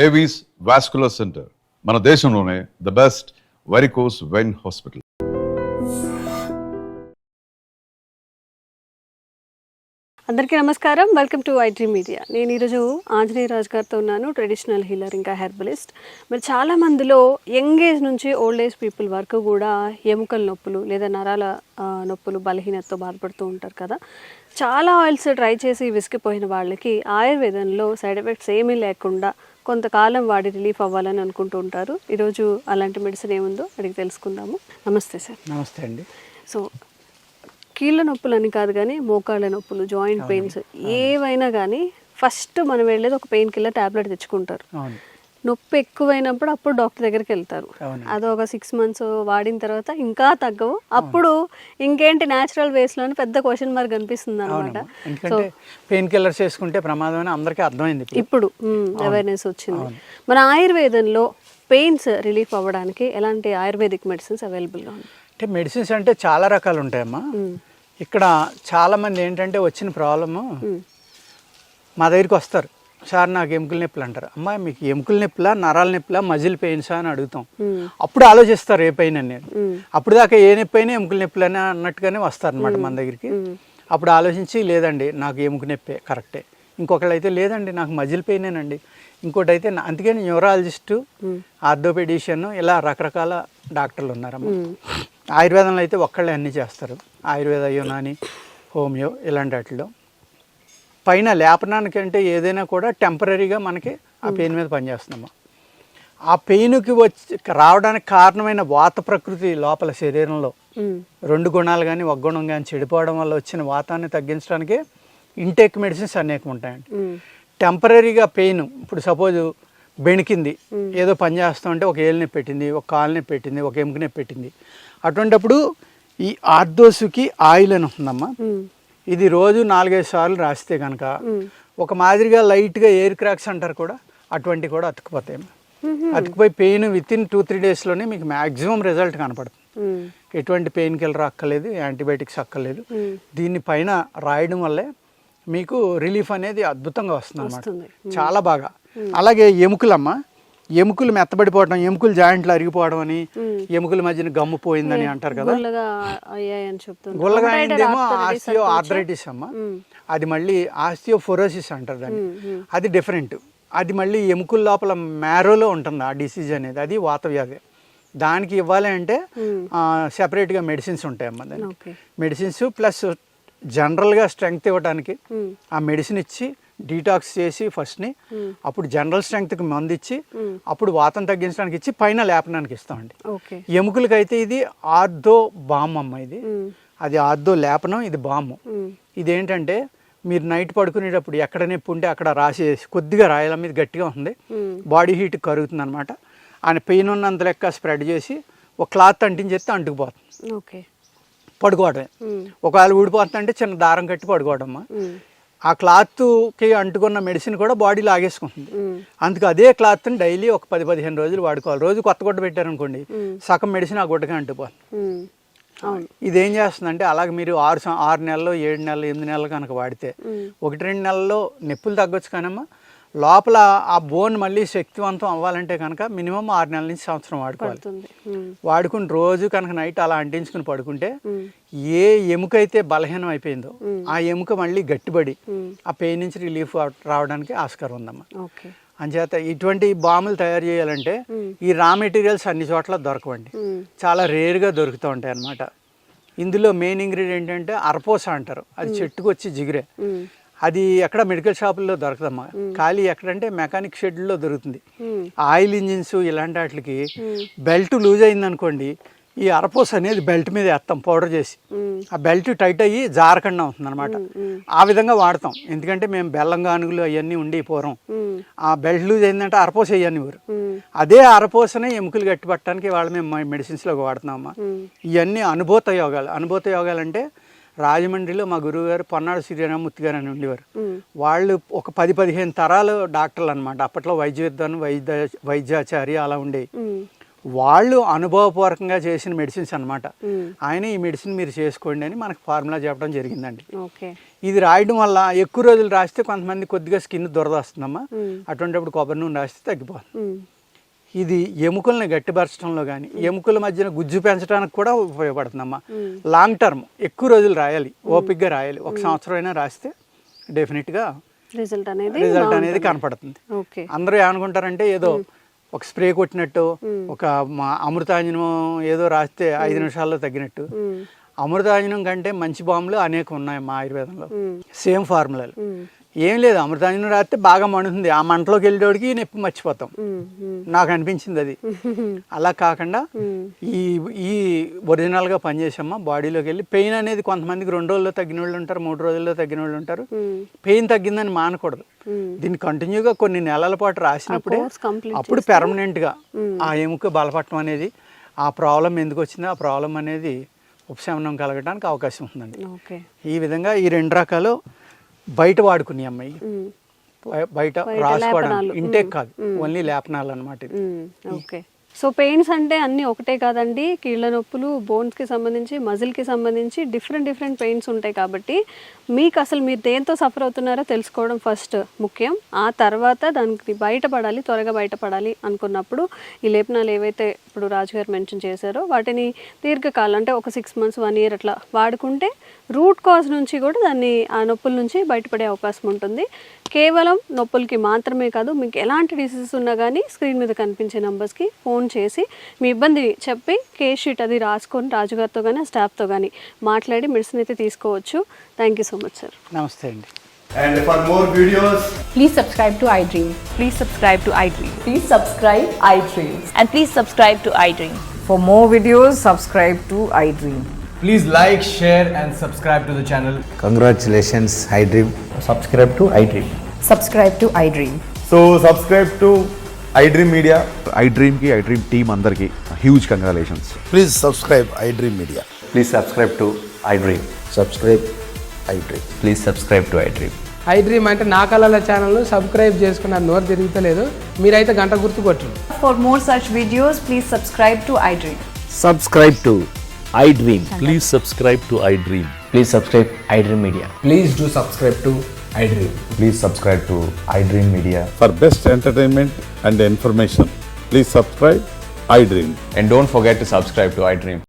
Avis vascular centre మన దేశంలోనే the best varicose vein hospital. అందరికీ నమస్కారం. Welcome to IT media. నేను ఈరోజు ఆంజనేయ రాజ్ గారితో ఉన్నాను, ట్రెడిషనల్ హీలర్ ఇంకా హెర్బలిస్ట్. మరి చాలా మందిలో యంగ్ ఏజ్ నుంచి ఓల్డ్ ఏజ్ పీపుల్ వరకు కూడా ఎముకల నొప్పులు లేదా నరాల నొప్పులు, బలహీనతతో బాధపడుతూ ఉంటారు కదా. చాలా ఆయిల్స్ ట్రై చేసి విసిగిపోయిన వాళ్ళకి ఆయుర్వేదంలో సైడ్ ఎఫెక్ట్స్ ఏమీ లేకుండా కొంతకాలం వాడి రిలీఫ్ అవ్వాలని అనుకుంటూ ఉంటారు. ఈరోజు అలాంటి మెడిసిన్ ఏముందో అడిగి తెలుసుకుందాము. నమస్తే సార్. నమస్తే అండి. సో కీళ్ళ నొప్పులు అని కాదు కానీ మోకాళ్ళ నొప్పులు, జాయింట్ పెయిన్స్ ఏవైనా కానీ ఫస్ట్ మనం వెళ్ళేది ఒక పెయిన్ కిల్లర్ ట్యాబ్లెట్ తెచ్చుకుంటారు. నొప్పి ఎక్కువైనప్పుడు అప్పుడు డాక్టర్ దగ్గరికి వెళ్తారు. అది ఒక 6 months వాడిన తర్వాత ఇంకా తగ్గవు, అప్పుడు ఇంకేంటి న్యాచురల్ వేస్లో పెద్ద క్వశ్చన్ మార్క్ అనిపిస్తుంది అనమాట. ఎందుకంటే పెయిన్ కిల్లర్స్ వేసుకుంటే ప్రమాదం అని అందరికీ అర్థమైంది. ఇప్పుడు అవేర్నెస్ వచ్చింది. మన ఆయుర్వేదంలో పెయిన్స్ రిలీఫ్ అవ్వడానికి ఎలాంటి ఆయుర్వేదిక్ మెడిసిన్స్ అవైలబుల్గా ఉన్నాయి? అంటే మెడిసిన్స్ అంటే చాలా రకాలు ఉంటాయమ్మా. ఇక్కడ చాలామంది ఏంటంటే వచ్చిన ప్రాబ్లము మా దగ్గరికి వస్తారు, సార్ నాకు ఎముకల నొప్పులు అంటారు. అమ్మా మీకు ఎముకల నొప్పులా, నరాల నొప్పులా, మజిల్ పెయిన్సా అని అడుగుతాం. అప్పుడు ఆలోచిస్తారు ఏ పెయిన్ అని. అప్పుడు దాకా ఏ నొప్పి అయినా ఎముకల నొప్పులు అని అన్నట్టుగానే వస్తారు అనమాట మన దగ్గరికి. అప్పుడు ఆలోచించి లేదండి నాకు ఎముక నొప్పే కరెక్టే, ఇంకొకళ్ళు అయితే లేదండి నాకు మజిల్ పెయినేనండి, ఇంకోటి అయితే అందుకని న్యూరాలజిస్టు, ఆర్థోపెడిషియన్, ఇలా రకరకాల డాక్టర్లు ఉన్నారమ్మా. ఆయుర్వేదంలో అయితే ఒక్కళ్ళే అన్నీ చేస్తారు. ఆయుర్వేద, యునాని, హోమియో ఇలాంటి వాటిలో పైన లేపనానికంటే ఏదైనా కూడా టెంపరీగా మనకి ఆ పెయిన్ మీద పనిచేస్తున్నాము. ఆ పెయిన్కి రావడానికి కారణమైన వాత ప్రకృతి లోపల శరీరంలో 2 గుణాలు కానీ 1 గుణం కానీ చెడిపోవడం వల్ల వచ్చిన వాతాన్ని తగ్గించడానికి ఇంటేక్ మెడిసిన్స్ అనేకం ఉంటాయండి. టెంపరీగా పెయిన్, ఇప్పుడు సపోజ్ బెణికింది, ఏదో పని చేస్తామంటే ఒక ఏళ్ళు నొప్పి పెట్టింది, ఒక కాలు నొప్పి పెట్టింది, ఒక ఎముక నొప్పి పెట్టింది, అటువంటిప్పుడు ఈ ఆర్థోసుకి ఆయిల్ అని ఉంటుందమ్మా. ఇది రోజు 4-5 సార్లు రాస్తే కనుక ఒక మాదిరిగా లైట్గా ఎయిర్ క్రాక్స్ అంటారు కూడా, అటువంటివి కూడా అతుక్కుపోతాయి. అతుక్కుపోయి పెయిన్ వితిన్ 2-3 daysలోనే మీకు మ్యాక్సిమం రిజల్ట్ కనపడుతుంది. ఎటువంటి పెయిన్ కిల్లర్ అక్కర్లేదు, యాంటీబయాటిక్స్ అక్కర్లేదు. దీన్ని పైన రాయడం వల్లే మీకు రిలీఫ్ అనేది అద్భుతంగా వస్తుంది అన్నమాట, చాలా బాగా. అలాగే ఎముకలమ్మ, ఎముకలు మెత్తబడిపోవడం, ఎముకలు జాయింట్లు అరిగిపోవడం అని, ఎముకల మధ్యన గమ్ము పోయిందని అంటారు కదా. గుల్లగా అయిందేమో ఆస్టియో ఆర్థరైటిస్ అమ్మ, అది మళ్ళీ ఆస్టియోఫోరోసిస్ అంటారు దాన్ని, అది డిఫరెంట్. అది మళ్ళీ ఎముకల లోపల మ్యారోలో ఉంటుంది ఆ డిసీజ్ అనేది, అది వాత వ్యాధి. దానికి ఇవ్వాలి అంటే సెపరేట్గా మెడిసిన్స్ ఉంటాయమ్మా. దానికి మెడిసిన్స్ ప్లస్ జనరల్గా స్ట్రెంగ్త్ ఇవ్వడానికి ఆ మెడిసిన్ ఇచ్చి డీటాక్స్ చేసి ఫస్ట్ని, అప్పుడు జనరల్ స్ట్రెంగ్త్కి మందు ఇచ్చి, అప్పుడు వాతం తగ్గించడానికి ఇచ్చి పైన లేపనానికి ఇస్తామండి. ఎముకలకైతే ఇది ఆర్థో బామ్ అమ్మ, ఇది అది ఆర్థో లేపనం, ఇది బాము. ఇదేంటంటే మీరు నైట్ పడుకునేటప్పుడు ఎక్కడ నొప్పి ఉంటే అక్కడ రాసేసి కొద్దిగా రాయాల మీద గట్టిగా ఉంది, బాడీ హీట్ కరుగుతుంది అనమాట. ఆయన పెయిన్ ఉన్నంత లెక్క స్ప్రెడ్ చేసి ఒక క్లాత్ అంటించేస్తే అంటుకుపోతుంది, పడుకోవడమే. ఒకవేళ ఊడిపోతుందంటే చిన్న దారం కట్టి పడుకోవడమ్మా. ఆ క్లాత్కి అంటుకున్న మెడిసిన్ కూడా బాడీ లాగేసుకుంటుంది. అందుకు అదే క్లాత్ని డైలీ ఒక 10-15 రోజులు వాడుకోవాలి. రోజు కొత్త గుడ్డ పెట్టారనుకోండి, సగం మెడిసిన్ ఆ గుడ్డగా అంటుకుపోతుంది. ఇదేం చేస్తుందంటే అలాగే మీరు 6 నెలలు, 7 నెలలు, 8 నెలలు కనుక వాడితే 1-2 నెలల్లో నొప్పులు తగ్గొచ్చు. కానమ్మా లోపల ఆ బోన్ మళ్ళీ శక్తివంతం అవ్వాలంటే కనుక మినిమం 6 నెలల నుంచి సంవత్సరం వాడుకోవాలి. వాడుకుని రోజు కనుక నైట్ అలా అంటించుకుని పడుకుంటే ఏ ఎముక అయితే బలహీనం అయిపోయిందో ఆ ఎముక మళ్ళీ గట్టిపడి ఆ పెయిన్ నుంచి రిలీఫ్ రావడానికి ఆస్కారం ఉందమ్మా. అంచేత ఇటువంటి బాములు తయారు చేయాలంటే ఈ రా మెటీరియల్స్ అన్ని చోట్ల దొరకవండి, చాలా రేర్గా దొరుకుతూ ఉంటాయి అన్నమాట. ఇందులో మెయిన్ ఇంగ్రీడియంట్ అంటే అర్పోసా అంటారు, అది చెట్టుకు వచ్చి జిగురే. అది ఎక్కడ మెడికల్ షాపుల్లో దొరకదమ్మా, ఖాళీ ఎక్కడంటే మెకానిక్ షెడ్లో దొరుకుతుంది. ఆయిల్ ఇంజిన్స్ ఇలాంటి వాటికి బెల్ట్ లూజ్ అయిందనుకోండి, ఈ అరపోస్ అనేది బెల్ట్ మీద వేస్తాం పౌడర్ చేసి, ఆ బెల్ట్ టైట్ అయ్యి జారకుండా ఉంటుంది అనమాట. ఆ విధంగా వాడతాం, ఎందుకంటే మేము బెల్లం గానుగులు అవన్నీ ఉండి పూర్వం ఆ బెల్ట్ లూజ్ అయిందంటే అరపోస వేయని ఊరు. అదే అరపోసనే ఎముకలు గట్టిపట్టడానికి వాళ్ళు మేము మెడిసిన్స్లో వాడుతున్నామమ్మా. ఇవన్నీ అనుభూత యోగాలు. అనుభూత యోగాలు అంటే రాజమండ్రిలో మా గురువు గారు పొన్నాడు శ్రీరామూర్తి గారు అని ఉండేవారు. వాళ్ళు ఒక 10-15 తరాలు డాక్టర్లు అనమాట. అప్పట్లో వైద్య విద్వాన్, వైద్యాచారి అలా ఉండేవి. వాళ్ళు అనుభవపూర్వకంగా చేసిన మెడిసిన్స్ అన్నమాట. ఆయన ఈ మెడిసిన్ మీరు చేసుకోండి అని మనకు ఫార్ములా చెప్పడం జరిగిందండి. ఓకే. ఇది రాయడం వల్ల ఎక్కువ రోజులు రాస్తే కొంతమంది కొద్దిగా స్కిన్ దురద వస్తుందమ్మా, అటువంటిప్పుడు కొబ్బరి నూనె రాస్తే తగ్గిపోతుంది. ఇది ఎముకల్ని గట్టిపరచడంలో కానీ ఎముకల మధ్యన గుజ్జు పెంచడానికి కూడా ఉపయోగపడుతుందమ్మా. లాంగ్ టర్మ్ ఎక్కువ రోజులు రాయాలి, ఓపిక్గా రాయాలి. 1 సంవత్సరం అయినా రాస్తే డెఫినెట్గా రిజల్ట్ అనేది కనపడుతుంది. ఓకే. అందరూ ఏమనుకుంటారంటే ఏదో ఒక స్ప్రే కొట్టినట్టు, ఒక అమృతాంజనం ఏదో రాస్తే 5 నిమిషాల్లో తగ్గినట్టు. అమృతాంజనం కంటే మంచి బాంబులు అనేకం ఉన్నాయి మా ఆయుర్వేదంలో, సేమ్ ఫార్ములాలు. ఏం లేదు, అమృతాంజనం రాస్తే బాగా మండుతుంది, ఆ మంటలోకి వెళ్ళేవాడికి నొప్పి మర్చిపోతాం. నాకు అనిపించింది అది. అలా కాకుండా ఈ ఒరిజినల్గా పనిచేసామా బాడీలోకి వెళ్ళి పెయిన్ అనేది కొంతమందికి 2 రోజుల్లో తగ్గిన వాళ్ళు ఉంటారు, 3 రోజుల్లో తగ్గిన వాళ్ళు ఉంటారు. పెయిన్ తగ్గిందని మానకూడదు, దీన్ని కంటిన్యూగా కొన్ని నెలల పాటు రాసినప్పుడే అప్పుడు పెర్మనెంట్గా ఆ ఎముక బలపడటం అనేది, ఆ ప్రాబ్లం ఎందుకు వచ్చిందో ఆ ప్రాబ్లం అనేది ఉపశమనం కలగడానికి అవకాశం ఉందండి. ఈ విధంగా ఈ 2 రకాలు బయట వాడుకునే అమ్మాయి, బయట రాసుకోవడానికి, ఇంటేక్ కాదు, ఓన్లీ లేపనాలు అన్నమాట ఇది. ఓకే. సో పెయిన్స్ అంటే అన్నీ ఒకటే కాదండి, కీళ్ళ నొప్పులు, బోన్స్కి సంబంధించి, మజిల్కి సంబంధించి డిఫరెంట్ పెయిన్స్ ఉంటాయి. కాబట్టి మీకు అసలు మీరు దేంతో సఫర్ అవుతున్నారో తెలుసుకోవడం ఫస్ట్ ముఖ్యం. ఆ తర్వాత దానికి బయటపడాలి, త్వరగా బయటపడాలి అనుకున్నప్పుడు ఈ లేపనాలు ఏవైతే ఇప్పుడు రాజుగారు మెన్షన్ చేశారో వాటిని దీర్ఘకాలం అంటే ఒక 6 months 1 year అట్లా వాడుకుంటే రూట్ కాజ్ నుంచి కూడా దాన్ని ఆ నొప్పుల నుంచి బయటపడే అవకాశం ఉంటుంది. కేవలం నొప్పులకి మాత్రమే కాదు, మీకు ఎలాంటి డిసీజెస్ ఉన్నా కానీ స్క్రీన్ మీద కనిపించే నెంబర్స్కి ఫోన్ చేసి మీ ఇబ్బందిని చెప్పి కేస్ షీట్ అది రాసుకొని రాజుగారితో కానీ స్టాఫ్తో కానీ మాట్లాడి మెడిసిన్ అయితే తీసుకోవచ్చు. Thank you so much sir. నమస్తే అండి. And for more videos, please subscribe to iDream. Please subscribe to iDream. Please subscribe iDream. And please subscribe to iDream. For more videos, subscribe to iDream. please like, share and subscribe to the channel. Congratulations, iDream. Subscribe to iDream. Subscribe to iDream. So subscribe to iDream Media. iDream ki iDream team andarki huge congratulations. Please subscribe iDream Media. Please subscribe to iDream. Subscribe iDream. Please subscribe to iDream. iDream అంటే నా కళల ఛానల్ను subscribe చేసుకున్న నోరు తిరుగుతలేదు, మీరైతే గంట గుర్తు కొట్టండి. For more such videos, please subscribe to iDream. Subscribe to iDream. Please subscribe to iDream. Please subscribe iDream Media. Please do subscribe to iDream. Please subscribe to iDream Media. For best entertainment and information, please subscribe iDream. And don't forget to subscribe to iDream.